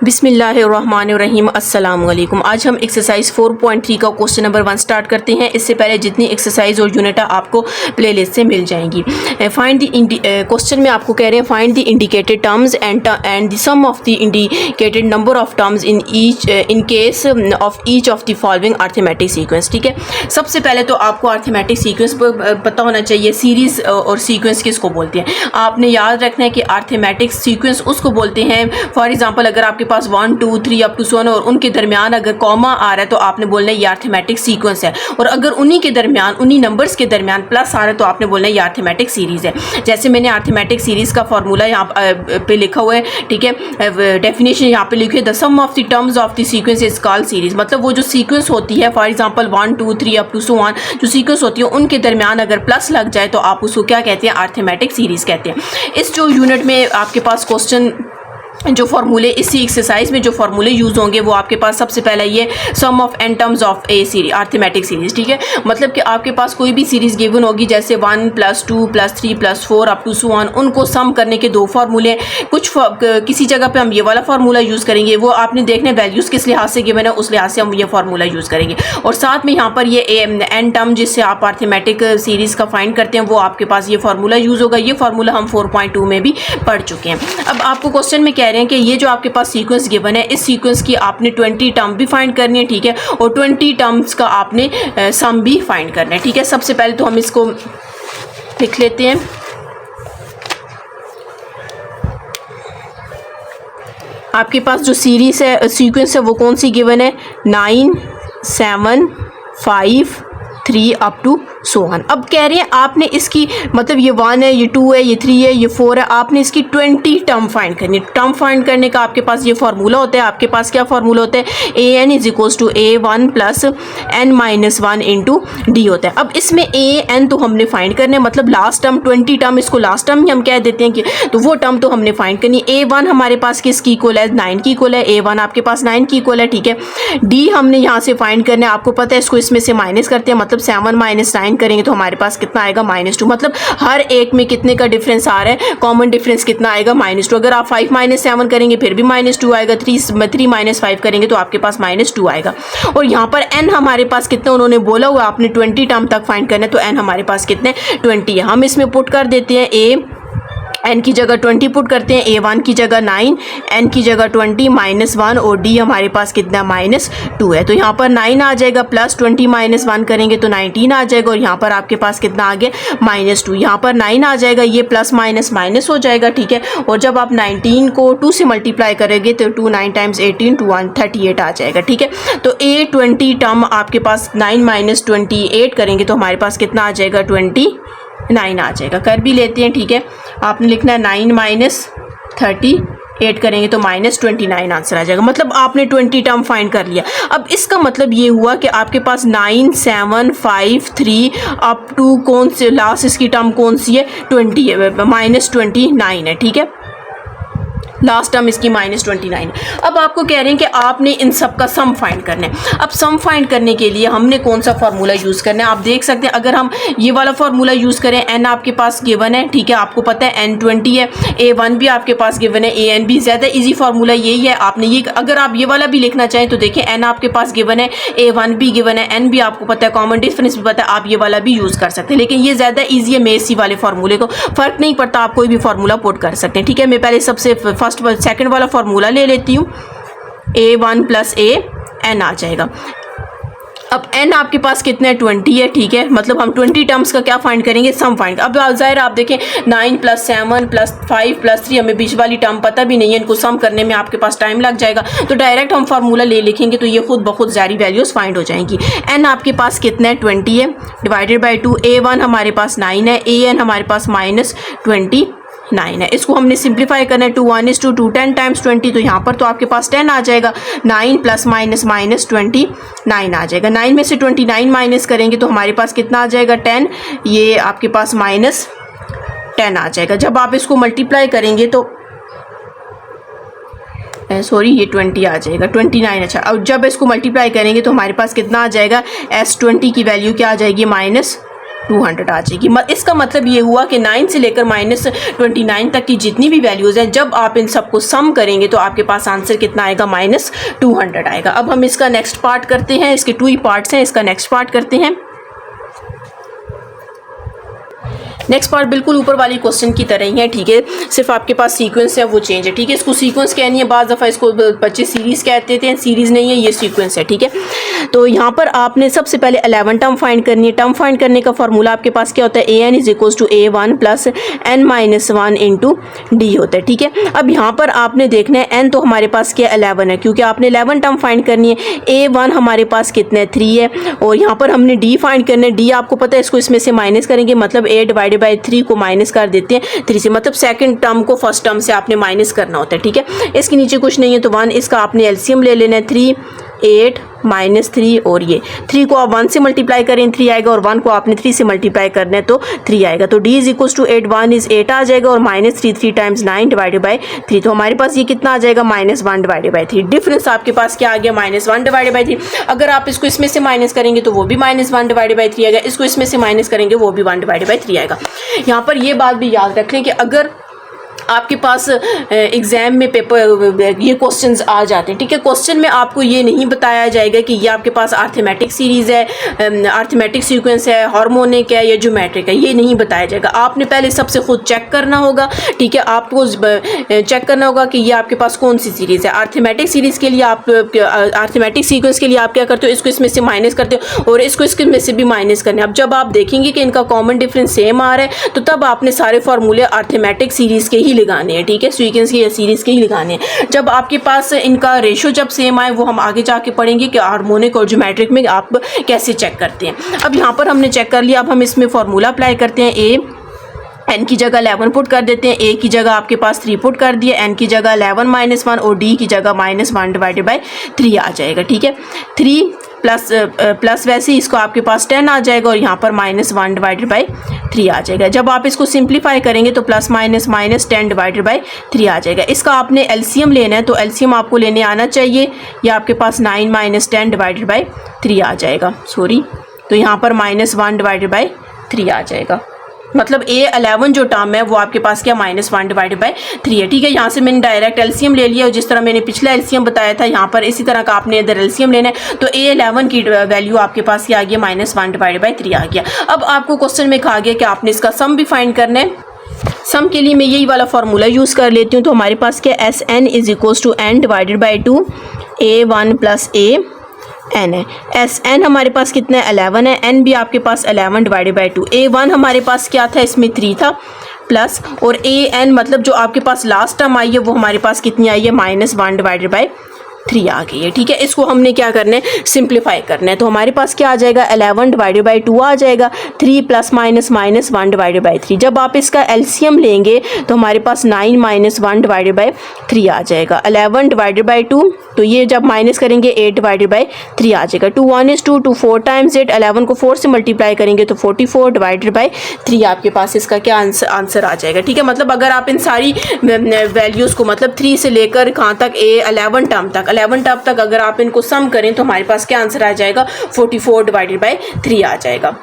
बिस्मिल्लाहिर्रहमानिर्रहीम अस्सलाम वालेकुम। आज हम एक्सरसाइज 4.3 का क्वेश्चन नंबर 1 स्टार्ट करते हैं। इससे पहले जितनी एक्सरसाइज और यूनिट आपको प्लेलिस्ट से मिल जाएंगी। फाइंड द क्वेश्चन में आपको कह रहे हैं find the indicated terms and the sum of the indicated number of terms in case of each of the following arithmetic sequence. ठीक है, सबसे पहले तो आपको अर्थमेटिक सीक्वेंस पता होना चाहिए। सीरीज और सीक्वेंस किसको बोलते हैं आपने याद रखना है कि अर्थमेटिक सीक्वेंस उसको बोलते हैं। फॉर एग्जाम्पल अगर आपके पास 1 2 3 अप टू 7 और उनके दरमियान अगर कॉमा आ रहा है तो आपने बोलना है ये अर्थमेटिक सीक्वेंस है, और अगर उन्हीं के दरमियान उन्हीं नंबर्स के दरमियान प्लस आ रहा है तो आपने बोलना है ये अर्थमेटिक सीरीज है। जैसे मैंने अर्थमेटिक सीरीज का फार्मूला यहाँ पे लिखा हुआ है। ठीक है, डेफिनेशन यहाँ पे लिखी है the sum of the terms of the sequence is called series. मतलब वो जो सीक्वेंस होती है फॉर एग्जाम्पल 1 2 3 अप टू 7 जो सीक्वेंस होती है उनके दरमियान अगर प्लस लग जाए तो आप उसको क्या कहते हैं, अर्थमेटिक सीरीज कहते हैं। इस जो यूनिट में आपके पास क्वेश्चन जो फार्मूले इसी एक्सरसाइज में जो फार्मूले यूज होंगे वो आपके पास सबसे पहला ये sum of n terms of a series arithmetic series. ठीक है, मतलब कि आपके पास कोई भी सीरीज गिवन होगी जैसे 1 + 2 + 3 + 4 अप टू 1 उनको सम करने के दो फार्मूले। कुछ किसी जगह पे हम ये वाला फार्मूला यूज़ करेंगे, वो आपने देखना वैल्यूज़ किस लिहाज से गिवन है उस लिहाज से हम ये फार्मूला यूज़ करेंगे। और साथ में यहाँ पर ये एन टर्म जिससे आप अर्थमेटिक सीरीज़ का फाइंड करते हैं वो आपके पास ये फार्मूला यूज़ होगा। ये फार्मूला हम 4.2 में भी पढ़ चुके हैं। अब आपको क्वेश्चन में कह रहे हैं कि ये जो आपके पास सीक्वेंस गिवन है इस सीक्वेंस की आपने 20 टर्म भी फाइंड करनी है। ठीक है, और 20 टर्म्स का आपने सम भी फाइंड करना है। ठीक है, सबसे पहले तो हम इसको लिख लेते हैं। आपके पास जो सीरीज है सीक्वेंस है वो कौन सी गिवन है, 9 7 5 3 अप टू 1। अब कह रहे हैं आपने इसकी मतलब ये 1 है, ये 2 है, ये 3 है, ये 4 है, आपने इसकी 20 टर्म फाइंड करनी है। टर्म फाइंड करने का आपके पास ये फार्मूला होता है। आपके पास क्या फार्मूला होता है, an = a1 + n-1 into D होता है। अब इसमें an तो हमने फाइंड करने मतलब लास्ट टर्म 20 टर्म इसको लास्ट टर्म ही हम कह देते हैं कि तो वो टर्म तो हमने फाइंड करनी। a1 हमारे पास किसकी इक्वल है, 9 की इक्वल है। a1 आपके पास 9 की इक्वल है। ठीक है, d हमने यहाँ से फाइंड करना है। आपको पता है इसको इसमें से माइनस करते हैं मतलब 7 - 9 करेंगे तो हमारे पास कितना आएगा, -2। मतलब हर एक में कितने का डिफरेंस आ रहा है, कॉमन डिफरेंस कितना आएगा, -2। अगर आप 5 - 7 करेंगे फिर भी -2 आएगा। 3 - 5 करेंगे तो आपके पास -2 आएगा। और यहाँ पर n हमारे पास कितना उन्होंने बोला हुआ आपने 20 टर्म तक फाइंड करना है तो n हमारे पास कितने 20 है। हम इसमें पुट कर देते हैं n की जगह 20 पुट करते हैं, a1 की जगह 9, n की जगह 20 -1 और d हमारे पास कितना -2 है। तो यहाँ पर 9 आ जाएगा प्लस 20 - 1 करेंगे तो 19 आ जाएगा और यहाँ पर आपके पास कितना आ गया -2। यहाँ पर 9 आ जाएगा, ये प्लस माइनस माइनस हो जाएगा। ठीक है, और जब आप 19 को 2 से मल्टीप्लाई करेंगे तो 2 9 × 18 238 आ जाएगा। ठीक है, तो a20 टर्म आपके पास 9 - 28 करेंगे तो हमारे पास कितना आ जाएगा 29 आ जाएगा। कर भी लेते हैं। ठीक है, आपने लिखना है 9 - 38 करेंगे तो -29 आंसर आ जाएगा। मतलब आपने 20 टर्म फाइंड कर लिया। अब इसका मतलब ये हुआ कि आपके पास 9 7 5 3 अप टू कौन से लास्ट इसकी टर्म कौन सी है, 20 है, -29 है। ठीक है, लास्ट टर्म इसकी -29। अब आपको कह रहे हैं कि आपने इन सब का सम फाइंड करना है। अब सम फाइंड करने के लिए हमने कौन सा फार्मूला यूज़ करना है आप देख सकते हैं। अगर हम ये वाला फार्मूला यूज़ करें, n आपके पास गिवन है। ठीक है, आपको पता है n 20 है, a1 भी आपके पास गिवन है, an भी। ज़्यादा इजी फार्मूला यही है। आपने ये अगर आप ये वाला भी लिखना चाहें तो देखें n आपके पास गिवन है, a1 भी गिवन है, n भी आपको पता है, कॉमन डिफरेंस भी पता है, आप ये वाला भी यूज़ कर सकते हैं। लेकिन ये ज़्यादा ईजी है मेसी वाले फार्मूले को, फ़र्क नहीं पड़ता, आप कोई भी फार्मूला पुट कर सकते हैं। ठीक है, मैं पहले सबसे सेकंड वाला फार्मूला ले लेती हूँ, a1 + a n आ जाएगा। अब n आपके पास कितना है 20 है। ठीक है, मतलब हम 20 टर्म्स का क्या फाइंड करेंगे, सम फाइंड। अब ज़ाहिर आप देखें 9 + 7 + 5 + 3 हमें बीच वाली टर्म पता भी नहीं है, इनको सम करने में आपके पास टाइम लग जाएगा। तो डायरेक्ट हम फार्मूला ले लिखेंगे तो ये खुद ब खुद सारी वैल्यूज़ फाइंड हो जाएंगी। n आपके पास कितना है 20 है /2, a1 हमारे पास 9 है, an हमारे पास -29 है। इसको हमने सिंप्लीफाई करना है, 2 1 is to 2 10 × 20 तो यहाँ पर तो आपके पास 10 आ जाएगा। 9 + -29 आ जाएगा। 9 में से 29 माइनस करेंगे तो हमारे पास कितना आ जाएगा 10, ये आपके पास -10 आ जाएगा। जब आप इसको मल्टीप्लाई करेंगे तो सॉरी ये 20 आ जाएगा, 29। अच्छा, अब जब इसको मल्टीप्लाई करेंगे तो हमारे पास कितना आ जाएगा, S20 की वैल्यू क्या आ जाएगी 200 आ जाएगी। इसका मतलब ये हुआ कि 9 से लेकर -29 तक की जितनी भी वैल्यूज़ हैं, जब आप इन सबको सम करेंगे तो आपके पास आंसर कितना आएगा, -200 आएगा। अब हम इसका नेक्स्ट पार्ट करते हैं, इसके 2 ही पार्ट्स हैं, इसका नेक्स्ट पार्ट करते हैं। नेक्स्ट पार्ट बिल्कुल ऊपर वाली क्वेश्चन की तरह ही है, ठीक है, सिर्फ आपके पास सीक्वेंस है वो चेंज है, ठीक है। इसको सीक्वेंस कहनी है, बाज़ दफ़ा इसको बच्चे सीरीज़ कहते थे, सीरीज़ नहीं है, ये सीक्वेंस है, ठीक है। तो यहाँ पर आपने सबसे पहले 11 टर्म फाइंड करनी है। टर्म फाइंड करने का फार्मूला आपके पास क्या होता है, an = a1 + n-1 × d होता है, ठीक है। अब यहाँ पर आपने देखना है n तो हमारे पास क्या 11 है, क्योंकि आपने 11 टर्म फाइंड करनी है। a1 हमारे पास कितना है, 3 है, और यहाँ पर हमने d फाइंड करना है। d आपको पता है, इसको इसमें से माइनस करेंगे, मतलब a/3 को माइनस कर देते हैं 3 से, मतलब सेकंड टर्म को फर्स्ट टर्म से आपने माइनस करना होता है, ठीक है। इसके नीचे कुछ नहीं है तो 1, इसका आपने एलसीएम ले लेना है, 3, 8 -3, और ये 3 को आप 1 से मल्टीप्लाई करें 3 आएगा, और 1 को आपने 3 से मल्टीप्लाई करना है तो 3 आएगा। तो d = 8, 1 is 8 आ जाएगा, और -3 3 × 9 / 3, तो हमारे पास ये कितना आ जाएगा, -1/3। डिफरेंस आपके पास क्या आ गया, -1/3। अगर आप इसको इसमें से माइनस करेंगे तो वो भी -1/3 आएगा, इसको इसमें से माइनस करेंगे वो भी 1/3 आएगा। यहाँ पर ये बात भी याद रख लें कि अगर आपके पास एग्ज़ाम में पेपर ये क्वेश्चंस आ जाते हैं, ठीक है, क्वेश्चन में आपको ये नहीं बताया जाएगा कि ये आपके पास अर्थमेटिक सीरीज़ है, अर्थमेटिक सीक्वेंस है, हार्मोनिक है या ज्योमेट्रिक है, ये नहीं बताया जाएगा। आपने पहले सबसे खुद चेक करना होगा, ठीक है, आपको चेक करना होगा कि ये आपके पास कौन सी सीरीज़ है। अर्थमेटिक सीरीज़ के लिए आप, अर्थमेटिक सीक्वेंस के लिए आप क्या करते हो, इसको इसमें से माइनस करते हो और इसको इसके में से भी माइनस करना है। अब जब आप देखेंगे कि इनका कॉमन डिफरेंस सेम आ रहा है तो तब आपने सारे फार्मूले अर्थमेटिक सीरीज़ के ही लगाने हैं, ठीक है, सीक्वेंस की या सीरीज़ के ही लगाने हैं। जब आपके पास इनका रेशो जब सेम आए, वो हम आगे जाके पढ़ेंगे कि हार्मोनिक और ज्योमेट्रिक में आप कैसे चेक करते हैं। अब यहाँ पर हमने चेक कर लिया, अब हम इसमें फार्मूला अप्लाई करते हैं। n की जगह 11 पुट कर देते हैं, a की जगह आपके पास 3 पुट कर दिए, n की जगह 11 - 1 और d की जगह -1/3 आ जाएगा, ठीक है। 3 प्लस वैसे ही इसको आपके पास 10 आ जाएगा, और यहाँ पर -1/3 आ जाएगा। जब आप इसको सिंप्लीफाई करेंगे तो प्लस माइनस -10/3 आ जाएगा। इसका आपने एलसीएम लेना है, तो एलसीएम आपको लेने आना चाहिए, या आपके पास 9 - 10/3 आ जाएगा, सॉरी, तो यहाँ पर -1/3 आ जाएगा। मतलब A11 जो टर्म है वो आपके पास क्या -1/3 है, ठीक है। यहाँ से मैंने डायरेक्ट एलसीएम ले लिया, और जिस तरह मैंने पिछला एलसीएम बताया था, यहाँ पर इसी तरह का आपने इधर एलसीएम लेना है। तो A11 की वैल्यू आपके पास क्या आ गया, -1/3 आ गया। अब आपको क्वेश्चन में कहा गया कि आपने इसका सम भी फाइंड करना है। सम के लिए मैं यही वाला फार्मूला यूज़ कर लेती हूँ। तो हमारे पास क्या SN = n/2 A1 + AN है। SN हमारे पास कितना है, 11 है, N भी आपके पास 11/2। A1 हमारे पास क्या था, इसमें 3 था प्लस, और AN मतलब जो आपके पास लास्ट टर्म आई है वो हमारे पास कितनी आई है, -1/3 आ गई है, ठीक है। इसको हमने क्या करना है, सिंप्लीफाई करना है। तो हमारे पास क्या आ जाएगा, 11/2 आ जाएगा, 3 + -1/3। जब आप इसका एलसीएम लेंगे तो हमारे पास 9 - 1/3 आ जाएगा। 11/2, तो ये जब माइनस करेंगे 8/3 आ जाएगा। 2 1 is 2, 2 4 times 8, 11 को 4 से मल्टीप्लाई करेंगे तो 44/3 आपके पास इसका क्या आंसर आ जाएगा, ठीक है। मतलब अगर आप इन सारी वैल्यूज़ को, मतलब 3 से लेकर कहाँ तक, 11 टर्म तक अगर आप इनको सम करें तो हमारे पास क्या आंसर आ जाएगा, 44/3 आ जाएगा।